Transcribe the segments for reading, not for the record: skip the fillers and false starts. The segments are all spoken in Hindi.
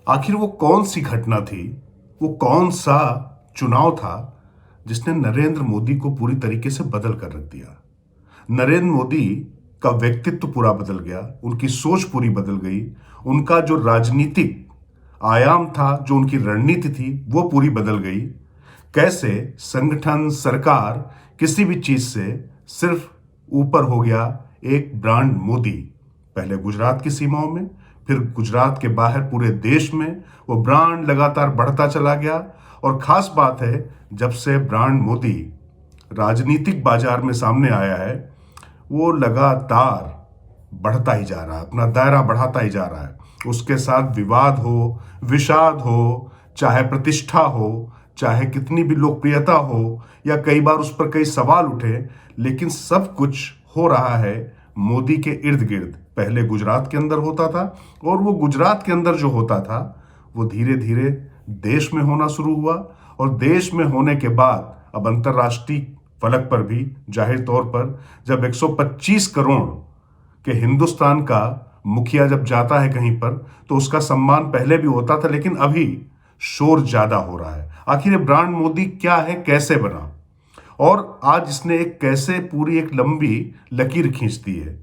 आखिर वो कौन सी घटना थी, वो कौन सा चुनाव था जिसने नरेंद्र मोदी को पूरी तरीके से बदल कर रख दिया। नरेंद्र मोदी का व्यक्तित्व पूरा बदल गया, उनकी सोच पूरी बदल गई, उनका जो राजनीतिक आयाम था, जो उनकी रणनीति थी, वो पूरी बदल गई। कैसे संगठन, सरकार, किसी भी चीज से सिर्फ ऊपर हो गया एक ब्रांड मोदी। पहले गुजरात की सीमाओं में, फिर गुजरात के बाहर पूरे देश में वो ब्रांड लगातार बढ़ता चला गया। और खास बात है, जब से ब्रांड मोदी राजनीतिक बाजार में सामने आया है, वो लगातार बढ़ता ही जा रहा है, अपना दायरा बढ़ाता ही जा रहा है। उसके साथ विवाद हो, विषाद हो, चाहे प्रतिष्ठा हो, चाहे कितनी भी लोकप्रियता हो, या कई बार उस पर कई सवाल उठे, लेकिन सब कुछ हो रहा है मोदी के इर्द गिर्द। पहले गुजरात के अंदर होता था, और वो गुजरात के अंदर जो होता था वो धीरे धीरे देश में होना शुरू हुआ। और देश में होने के बाद अब अंतर्राष्ट्रीय फलक पर भी जाहिर तौर पर जब 125 करोड़ के हिंदुस्तान का मुखिया जब जाता है कहीं पर, तो उसका सम्मान पहले भी होता था, लेकिन अभी शोर ज्यादा हो रहा है। आखिर ये ब्रांड मोदी क्या है, कैसे बना, और आज इसने एक कैसे पूरी एक लंबी लकीर खींच दी है।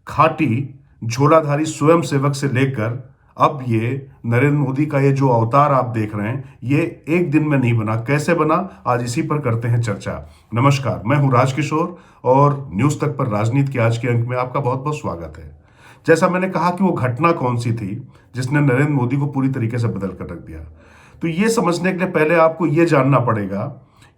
खाटी झोलाधारी स्वयंसेवक से लेकर अब ये नरेंद्र मोदी का ये जो अवतार आप देख रहे हैं, ये एक दिन में नहीं बना। कैसे बना, आज इसी पर करते हैं चर्चा। नमस्कार, मैं हूं राजकिशोर, और न्यूज तक पर राजनीति के आज के अंक में आपका बहुत बहुत स्वागत है। जैसा मैंने कहा कि वो घटना कौन सी थी जिसने नरेंद्र मोदी को पूरी तरीके से बदल कर रख दिया, तो ये समझने के लिए पहले आपको ये जानना पड़ेगा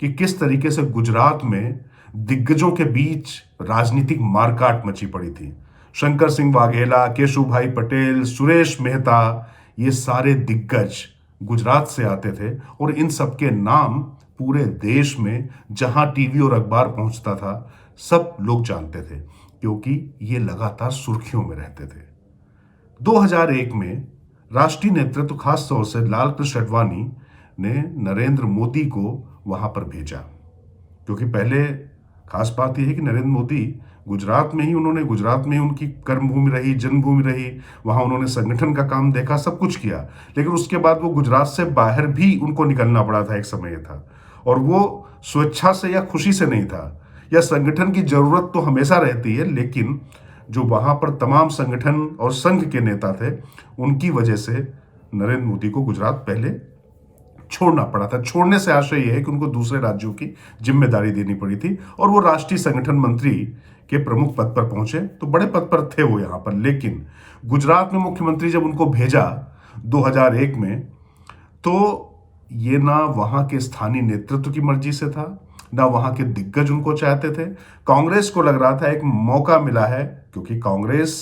कि किस तरीके से गुजरात में दिग्गजों के बीच राजनीतिक मारकाट मची पड़ी थी। शंकर सिंह वाघेला, केशुभाई पटेल, सुरेश मेहता, ये सारे दिग्गज गुजरात से आते थे, और इन सबके नाम पूरे देश में जहां टीवी और अखबार पहुंचता था सब लोग जानते थे, क्योंकि ये लगातार सुर्खियों में रहते थे। 2001 में राष्ट्रीय नेतृत्व, खास तौर से लाल कृष्ण आडवाणी ने नरेंद्र मोदी को वहां पर भेजा, क्योंकि पहले खास बात यह है कि नरेंद्र मोदी गुजरात में ही उनकी कर्मभूमि रही, जन्मभूमि रही, वहां उन्होंने संगठन का काम देखा, सब कुछ किया। लेकिन उसके बाद वो गुजरात से बाहर भी उनको निकलना पड़ा था, एक समय था, और वो स्वेच्छा से या खुशी से नहीं था। या संगठन की जरूरत तो हमेशा रहती है, लेकिन जो वहां पर तमाम संगठन और संघ के नेता थे, उनकी वजह से नरेंद्र मोदी को गुजरात पहले छोड़ना पड़ा था। छोड़ने से आशय यह है कि उनको दूसरे राज्यों की जिम्मेदारी देनी पड़ी थी, और वो राष्ट्रीय संगठन मंत्री के प्रमुख पद पर पहुंचे, तो बड़े पद पर थे वो यहां पर। लेकिन गुजरात में मुख्यमंत्री जब उनको भेजा 2001 में, तो ये ना वहां के स्थानीय नेतृत्व की मर्जी से था, ना वहां के दिग्गज उनको चाहते थे। कांग्रेस को लग रहा था एक मौका मिला है, क्योंकि कांग्रेस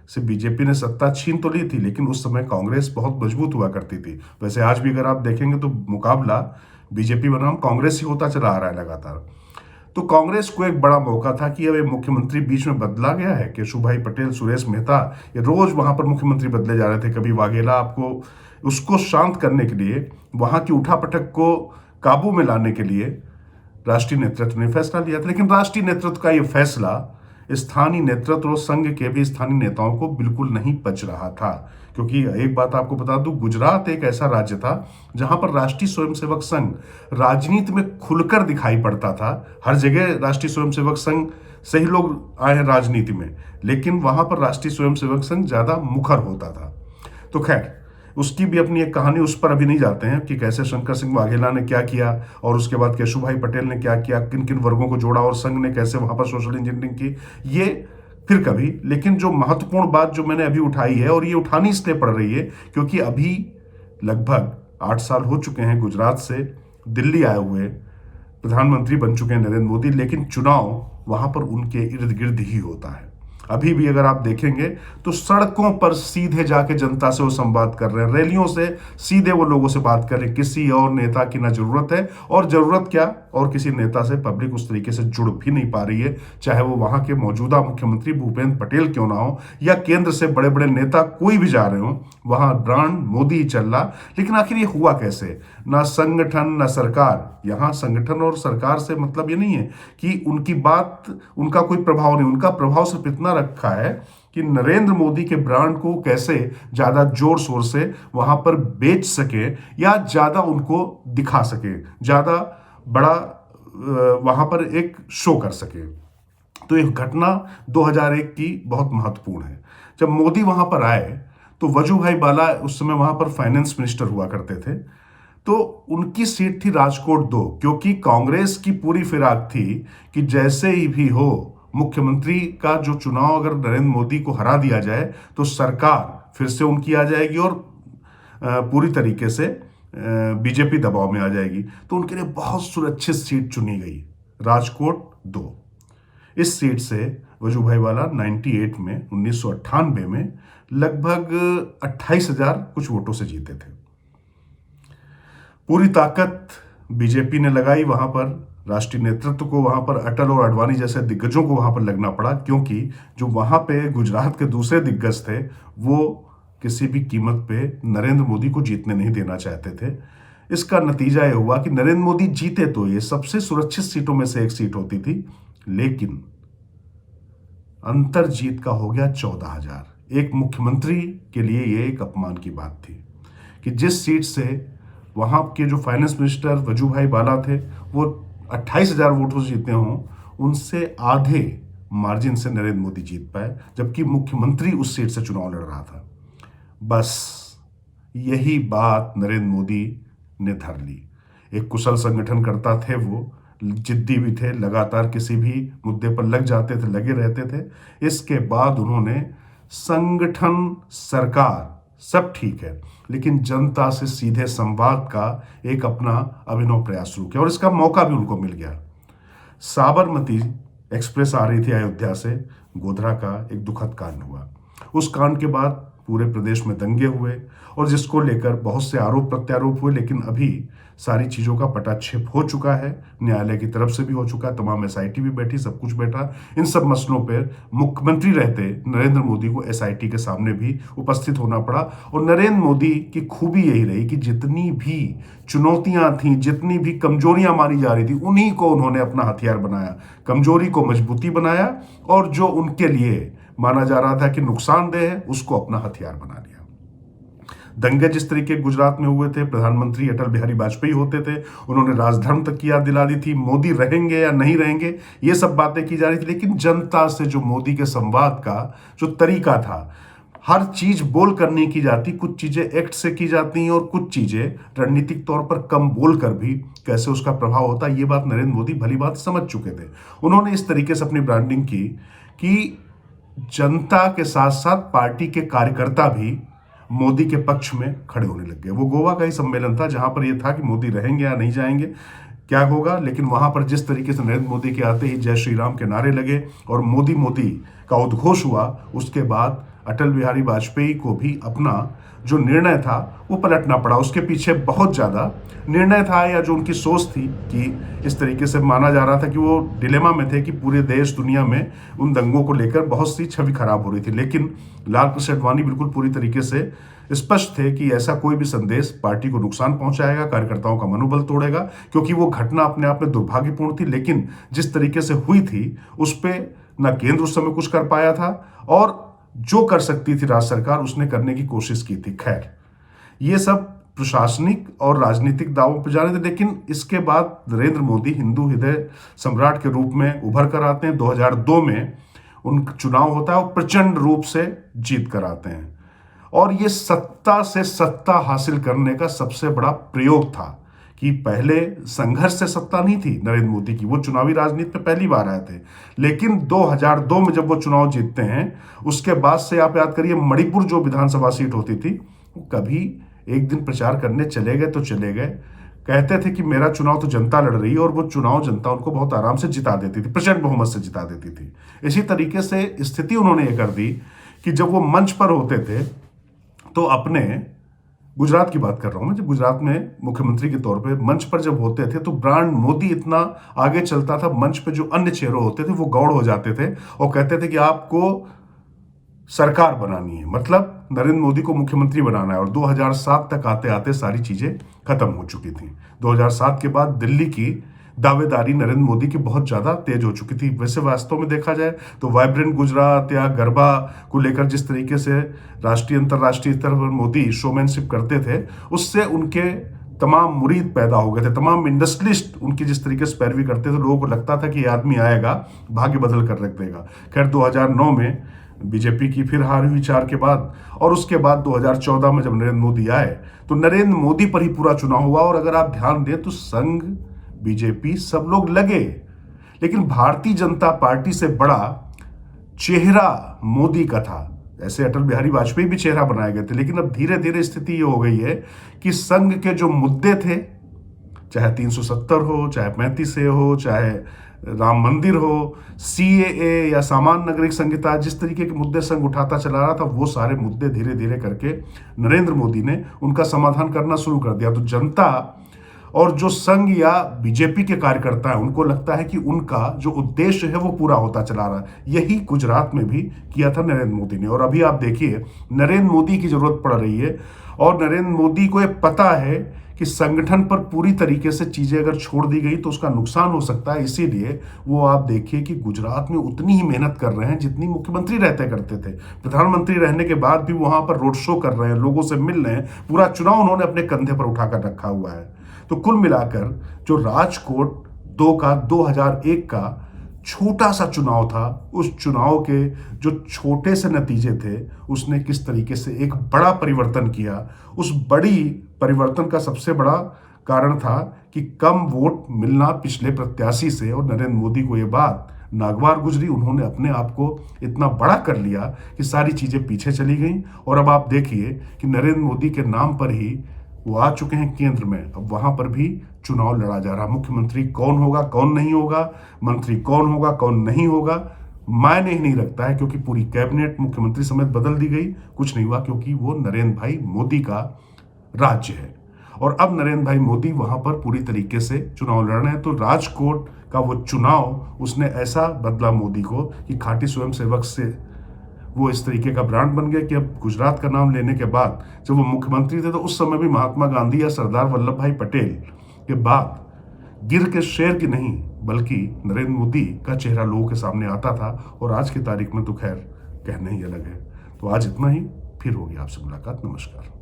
से बीजेपी ने सत्ता छीन तो ली थी, लेकिन उस समय कांग्रेस बहुत मजबूत हुआ करती थी। वैसे आज भी अगर आप देखेंगे तो मुकाबला बीजेपी बनाम कांग्रेस ही होता चला आ रहा है लगातार। तो कांग्रेस को एक बड़ा मौका था कि अब ये मुख्यमंत्री बीच में बदला गया है, केशुभाई पटेल, सुरेश मेहता, ये रोज वहां पर मुख्यमंत्री बदले जा रहे थे। कभी वाघेला, आपको उसको शांत करने के लिए, वहां की उठापटक को काबू में लाने के लिए राष्ट्रीय नेतृत्व ने फैसला लिया था। लेकिन राष्ट्रीय नेतृत्व का यह फैसला स्थानीय नेतृत्व और संघ के भी स्थानीय नेताओं को बिल्कुल नहीं पच रहा था, क्योंकि एक बात आपको बता दूं, गुजरात एक ऐसा राज्य था जहां पर राष्ट्रीय स्वयंसेवक संघ राजनीति में खुलकर दिखाई पड़ता था। हर जगह राष्ट्रीय स्वयंसेवक संघ से ही लोग आए हैं राजनीति में, लेकिन वहां पर राष्ट्रीय स्वयंसेवक संघ ज्यादा मुखर होता था। तो खैर, उसकी भी अपनी एक कहानी, उस पर अभी नहीं जाते हैं कि कैसे शंकर सिंह वाघेला ने क्या किया, और उसके बाद केशुभाई पटेल ने क्या किया, किन किन वर्गों को जोड़ा, और संघ ने कैसे वहां पर सोशल इंजीनियरिंग की, ये फिर कभी। लेकिन जो महत्वपूर्ण बात जो मैंने अभी उठाई है, और ये उठानी इसलिए पड़ रही है क्योंकि अभी लगभग 8 साल हो चुके हैं गुजरात से दिल्ली आए हुए, प्रधानमंत्री बन चुके हैं नरेंद्र मोदी, लेकिन चुनाव वहां पर उनके इर्द गिर्द ही होता है। अभी भी अगर आप देखेंगे तो सड़कों पर सीधे जाके जनता से वो संवाद कर रहे हैं, रैलियों से सीधे वो लोगों से बात कर रहे हैं। किसी और नेता की ना जरूरत है, और जरूरत क्या, और किसी नेता से पब्लिक उस तरीके से जुड़ भी नहीं पा रही है, चाहे वो वहां के मौजूदा मुख्यमंत्री भूपेंद्र पटेल क्यों ना हो, या केंद्र से बड़े बड़े नेता कोई भी जा रहे हो, वहां ब्रांड मोदी ही चल रहा। लेकिन आखिर ये हुआ कैसे? ना संगठन ना सरकार। यहां संगठन और सरकार से मतलब ये नहीं है कि उनकी बात, उनका कोई प्रभाव नहीं, उनका प्रभाव सिर्फ इतना रखा है कि नरेंद्र मोदी के ब्रांड को कैसे ज्यादा जोर शोर से वहां पर बेच सके या ज्यादा उनको दिखा सके, ज्यादा बड़ा वहां पर एक शो कर सके। तो यह घटना 2001 की बहुत महत्वपूर्ण है। जब मोदी वहां पर आए तो वजूभाई वाला उस समय वहां पर फाइनेंस मिनिस्टर हुआ करते थे, तो उनकी सीट थी राजकोट 2, क्योंकि कांग्रेस की पूरी फिराक थी कि जैसे ही भी हो मुख्यमंत्री का जो चुनाव अगर नरेंद्र मोदी को हरा दिया जाए तो सरकार फिर से उनकी आ जाएगी और पूरी तरीके से बीजेपी दबाव में आ जाएगी। तो उनके लिए बहुत सुरक्षित सीट चुनी गई, राजकोट 2। इस सीट से वजूभाई वाला 98 में 1998 में लगभग 28,000 कुछ वोटों से जीते थे। पूरी ताकत बीजेपी ने लगाई वहां पर, राष्ट्रीय नेतृत्व को वहां पर अटल और अडवाणी जैसे दिग्गजों को वहां पर लगना पड़ा, क्योंकि जो वहां पे गुजरात के दूसरे दिग्गज थे वो किसी भी कीमत पे नरेंद्र मोदी को जीतने नहीं देना चाहते थे। इसका नतीजा यह हुआ कि नरेंद्र मोदी जीते तो ये सबसे सुरक्षित सीटों में से एक सीट होती थी, लेकिन अंतर जीत का हो गया 14,000। एक मुख्यमंत्री के लिए यह एक अपमान की बात थी कि जिस सीट से वहां के जो फाइनेंस मिनिस्टर वजूभाई वाला थे वो 28,000 वोटों से जीते हों, उनसे आधे मार्जिन से नरेंद्र मोदी जीत पाए, जबकि मुख्यमंत्री उस सीट से चुनाव लड़ रहा था। बस यही बात नरेंद्र मोदी ने धर ली। एक कुशल संगठन करता थे, वो जिद्दी भी थे, लगातार किसी भी मुद्दे पर लग जाते थे, लगे रहते थे। इसके बाद उन्होंने संगठन, सरकार सब ठीक है, लेकिन जनता से सीधे संवाद का एक अपना अभिनव प्रयास शुरू किया और इसका मौका भी उनको मिल गया। साबरमती एक्सप्रेस आ रही थी अयोध्या से, गोधरा का एक दुखद कांड हुआ। उस कांड के बाद पूरे प्रदेश में दंगे हुए और जिसको लेकर बहुत से आरोप प्रत्यारोप हुए, लेकिन अभी सारी चीज़ों का पटाक्षेप हो चुका है, न्यायालय की तरफ से भी हो चुका है, तमाम एसआईटी भी बैठी, सब कुछ बैठा। इन सब मसलों पर मुख्यमंत्री रहते नरेंद्र मोदी को एसआईटी के सामने भी उपस्थित होना पड़ा। और नरेंद्र मोदी की खूबी यही रही कि जितनी भी चुनौतियां थीं, जितनी भी कमजोरियां मानी जा रही थी, उन्हीं को उन्होंने अपना हथियार बनाया, कमजोरी को मजबूती बनाया, और जो उनके लिए माना जा रहा था कि नुकसानदेह है उसको अपना हथियार बना लिया। दंगे जिस तरीके गुजरात में हुए थे, प्रधानमंत्री अटल बिहारी वाजपेयी होते थे, उन्होंने राजधर्म तक की याद दिला दी थी, मोदी रहेंगे या नहीं रहेंगे ये सब बातें की जा रही थी, लेकिन जनता से जो मोदी के संवाद का जो तरीका था, हर चीज बोल कर नहीं की जाती, कुछ चीजें एक्ट से की जाती हैं और कुछ चीजें रणनीतिक तौर पर कम बोल कर भी कैसे उसका प्रभाव होता है, ये बात नरेंद्र मोदी भली बात समझ चुके थे। उन्होंने इस तरीके से अपनी ब्रांडिंग की कि जनता के साथ साथ पार्टी के कार्यकर्ता भी मोदी के पक्ष में खड़े होने लग गए। वो गोवा का ही सम्मेलन था जहां पर यह था कि मोदी रहेंगे या नहीं जाएंगे, क्या होगा, लेकिन वहां पर जिस तरीके से नरेंद्र मोदी के आते ही जय श्री राम के नारे लगे और मोदी मोदी का उद्घोष हुआ, उसके बाद अटल बिहारी वाजपेयी को भी अपना जो निर्णय था वो पलटना पड़ा। उसके पीछे बहुत ज़्यादा निर्णय था या जो उनकी सोच थी कि इस तरीके से माना जा रहा था कि वो डिलेमा में थे कि पूरे देश दुनिया में उन दंगों को लेकर बहुत सी छवि खराब हो रही थी, लेकिन लाल कृष्ण आडवाणी बिल्कुल पूरी तरीके से स्पष्ट थे कि ऐसा कोई भी संदेश पार्टी को नुकसान पहुंचाएगा, कार्यकर्ताओं का मनोबल तोड़ेगा, क्योंकि वो घटना अपने आप में दुर्भाग्यपूर्ण थी, लेकिन जिस तरीके से हुई थी उस पर न केंद्र उस समय कुछ कर पाया था और जो कर सकती थी राज्य सरकार उसने करने की कोशिश की थी। खैर, ये सब प्रशासनिक और राजनीतिक दावों पर जा रहे थे, लेकिन इसके बाद नरेंद्र मोदी हिंदू हृदय सम्राट के रूप में उभर कर आते हैं। 2002 में उनका चुनाव होता है और प्रचंड रूप से जीत कर आते हैं, और ये सत्ता से सत्ता हासिल करने का सबसे बड़ा प्रयोग था कि पहले संघर्ष से सत्ता नहीं थी नरेंद्र मोदी की, वो चुनावी राजनीति में पहली बार आए थे, लेकिन 2002 में जब वो चुनाव जीतते हैं उसके बाद से आप याद करिए मणिपुर जो विधानसभा सीट होती थी, वो कभी एक दिन प्रचार करने चले गए तो चले गए, कहते थे कि मेरा चुनाव तो जनता लड़ रही है, और वो चुनाव जनता उनको बहुत आराम से जिता देती थी, प्रचंड बहुमत से जिता देती थी। इसी तरीके से स्थिति उन्होंने ये कर दी कि जब वो मंच पर होते थे तो अपने, गुजरात की बात कर रहा हूं मैं, जब गुजरात में मुख्यमंत्री के तौर पे मंच पर जब होते थे तो ब्रांड मोदी इतना आगे चलता था, मंच पे जो अन्य चेहरे होते थे वो गौड़ हो जाते थे और कहते थे कि आपको सरकार बनानी है, मतलब नरेंद्र मोदी को मुख्यमंत्री बनाना है। और 2007 तक आते आते सारी चीजें खत्म हो चुकी थी। 2007 के बाद दावेदारी नरेंद्र मोदी की बहुत ज्यादा तेज हो चुकी थी। वैसे वास्तव में देखा जाए तो वाइब्रेंट गुजरात या गरबा को लेकर जिस तरीके से राष्ट्रीय अंतर्राष्ट्रीय स्तर पर मोदी शोमैनशिप करते थे, उससे उनके तमाम मुरीद पैदा हो गए थे, तमाम इंडस्ट्रियलिस्ट उनकी जिस तरीके से पैरवी करते थे, लोगों को लगता था कि ये आदमी आएगा भाग्य बदल कर रख देगा। खैर 2009 में बीजेपी की फिर हार हुई 4 के बाद, और उसके बाद 2014 में जब नरेंद्र मोदी आए तो नरेंद्र मोदी पर ही पूरा चुनाव हुआ। और अगर आप ध्यान दें तो संघ, बीजेपी सब लोग लगे, लेकिन भारतीय जनता पार्टी से बड़ा चेहरा मोदी का था। ऐसे अटल बिहारी वाजपेयी भी चेहरा बनाए गए थे, लेकिन अब धीरे धीरे स्थिति ये हो गई है कि संघ के जो मुद्दे थे, चाहे 370 हो, चाहे 35 ए हो, चाहे राम मंदिर हो, सीएए या सामान्य नागरिक संहिता, जिस तरीके के मुद्दे संघ उठाता चला रहा था, वो सारे मुद्दे धीरे धीरे करके नरेंद्र मोदी ने उनका समाधान करना शुरू कर दिया। तो जनता और जो संघ या बीजेपी के कार्यकर्ता है, उनको लगता है कि उनका जो उद्देश्य है वो पूरा होता चला रहा है। यही गुजरात में भी किया था नरेंद्र मोदी ने। और अभी आप देखिए, नरेंद्र मोदी की जरूरत पड़ रही है, और नरेंद्र मोदी को ये पता है कि संगठन पर पूरी तरीके से चीजें अगर छोड़ दी गई तो उसका नुकसान हो सकता है। इसीलिए वो आप देखिए कि गुजरात में उतनी ही मेहनत कर रहे हैं जितनी मुख्यमंत्री रहते करते थे। प्रधानमंत्री रहने के बाद भी वहां पर रोड शो कर रहे हैं, लोगों से मिल रहे हैं, पूरा चुनाव उन्होंने अपने कंधे पर उठाकर रखा हुआ है। तो कुल मिलाकर जो राजकोट 2001 का छोटा सा चुनाव था, उस चुनाव के जो छोटे से नतीजे थे, उसने किस तरीके से एक बड़ा परिवर्तन किया। उस बड़ी परिवर्तन का सबसे बड़ा कारण था कि कम वोट मिलना पिछले प्रत्याशी से, और नरेंद्र मोदी को ये बात नागवार गुजरी। उन्होंने अपने आप को इतना बड़ा कर लिया कि सारी चीजें पीछे चली गईं। और अब आप देखिए कि नरेंद्र मोदी के नाम पर ही वो आ चुके हैं केंद्र में। अब वहां पर भी चुनाव लड़ा जा रहा। मुख्यमंत्री कौन होगा, कौन नहीं होगा, मंत्री कौन होगा, कौन नहीं होगा, मायने ही नहीं रखता है, क्योंकि पूरी कैबिनेट मुख्यमंत्री समेत बदल दी गई। कुछ नहीं हुआ, क्योंकि वो नरेंद्र भाई मोदी का राज्य है। और अब नरेंद्र भाई मोदी वहां पर पूरी तरीके से चुनाव लड़ रहे हैं। तो राजकोट का वो चुनाव, उसने ऐसा बदला मोदी को कि खाटी स्वयंसेवक से वो इस तरीके का ब्रांड बन गया कि अब गुजरात का नाम लेने के बाद, जब वो मुख्यमंत्री थे तो उस समय भी महात्मा गांधी या सरदार वल्लभ भाई पटेल के बाद गिर के शेर की नहीं, बल्कि नरेंद्र मोदी का चेहरा लोगों के सामने आता था। और आज की तारीख में तो खैर कहना ही अलग है। तो आज इतना ही, फिर होगी आपसे मुलाकात। नमस्कार।